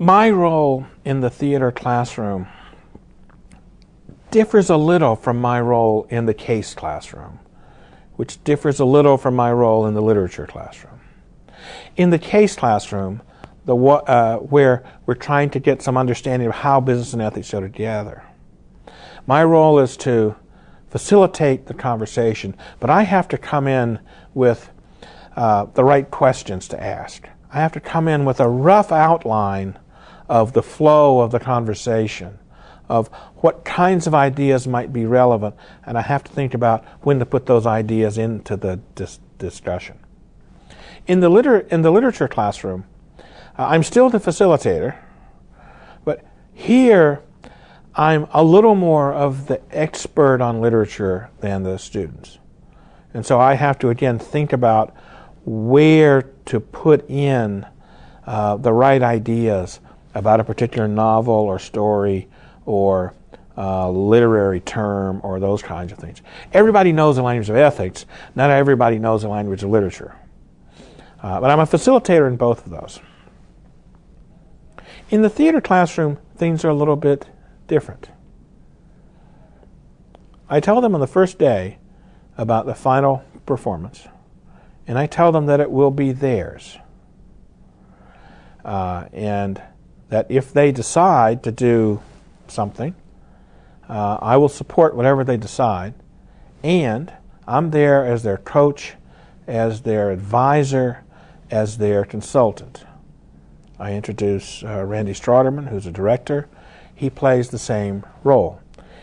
My role in the theater classroom differs a little from my role in the case classroom, which differs a little from my role in the literature classroom. In the case classroom, where we're trying to get some understanding of how business and ethics go together, my role is to facilitate the conversation, but I have to come in with the right questions to ask. I have to come in with a rough outline of the flow of the conversation, of what kinds of ideas might be relevant, and I have to think about when to put those ideas into the discussion. In the literature classroom, I'm still the facilitator, but here I'm a little more of the expert on literature than the students. And so I have to, again, think about where to put in the right ideas about a particular novel or story or literary term or those kinds of things. Everybody knows the language of ethics. Not everybody knows the language of literature. But I'm a facilitator in both of those. In the theater classroom, things are a little bit different. I tell them on the first day about the final performance, and I tell them that it will be theirs. And that if they decide to do something, I will support whatever they decide, and I'm there as their coach, as their advisor, as their consultant. I introduce Randy Strauderman, who's a director. He plays the same role.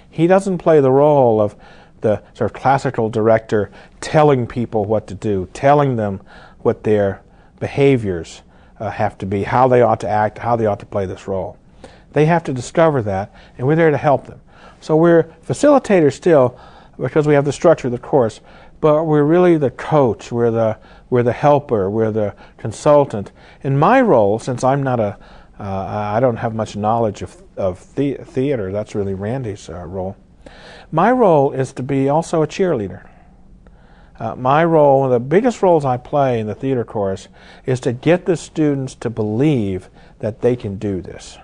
He doesn't play the role of the sort of classical director telling people what to do, telling them what their behaviors have to be, how they ought to act, how they ought to play this role. They have to discover that, and we're there to help them. So we're facilitators still because we have the structure of the course, but we're really the coach, we're the helper, we're the consultant. In my role, since I'm not I don't have much knowledge of theater, that's really Randy's role. My role is to be also a cheerleader. My role, one of the biggest roles I play in the theater course, is to get the students to believe that they can do this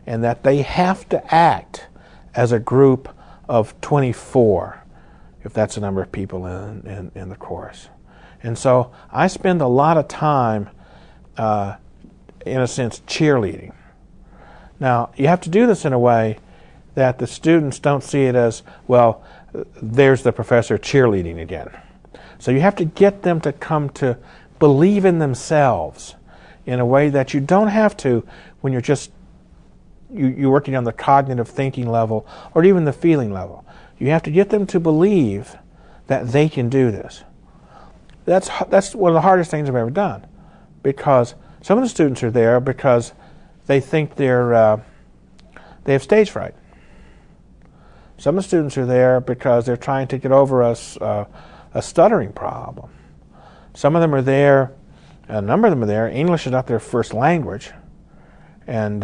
and that they have to act as a group of 24, if that's the number of people in the course. And so I spend a lot of time, in a sense, cheerleading. Now, you have to do this in a way that the students don't see it as, well, there's the professor cheerleading again. So you have to get them to come to believe in themselves in a way that you don't have to when you're just you're working on the cognitive thinking level or even the feeling level. You have to get them to believe that they can do this. That's one of the hardest things I've ever done, because some of the students are there because they think they have stage fright. Some of the students are there because they're trying to get over a stuttering problem. Some of them are there, a number of them are there, English is not their first language. And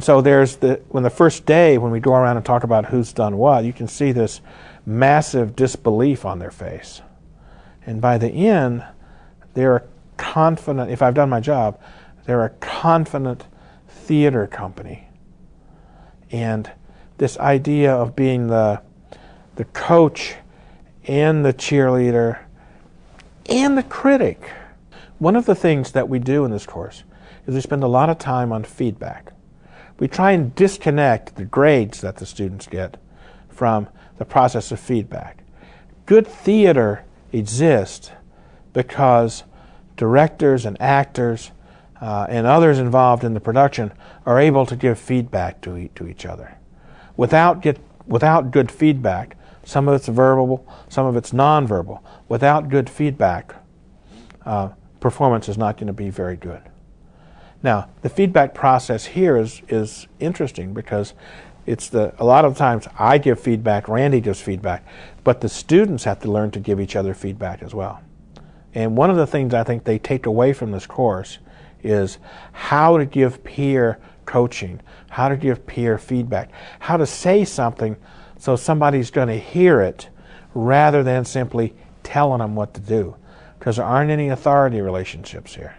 so there's when the first day, when we go around and talk about who's done what, you can see this massive disbelief on their face. And by the end, they're a confident, if I've done my job, they're a confident theater company. And this idea of being the coach and the cheerleader and the critic. One of the things that we do in this course is we spend a lot of time on feedback. We try and disconnect the grades that the students get from the process of feedback. Good theater exists because directors and actors and others involved in the production are able to give feedback to each other. Without good feedback, some of it's verbal, some of it's nonverbal. Without good feedback, performance is not going to be very good. Now, the feedback process here is interesting because a lot of times I give feedback, Randy gives feedback, but the students have to learn to give each other feedback as well. And one of the things I think they take away from this course is how to give peer coaching, how to give peer feedback, how to say something so somebody's going to hear it rather than simply telling them what to do, because there aren't any authority relationships here.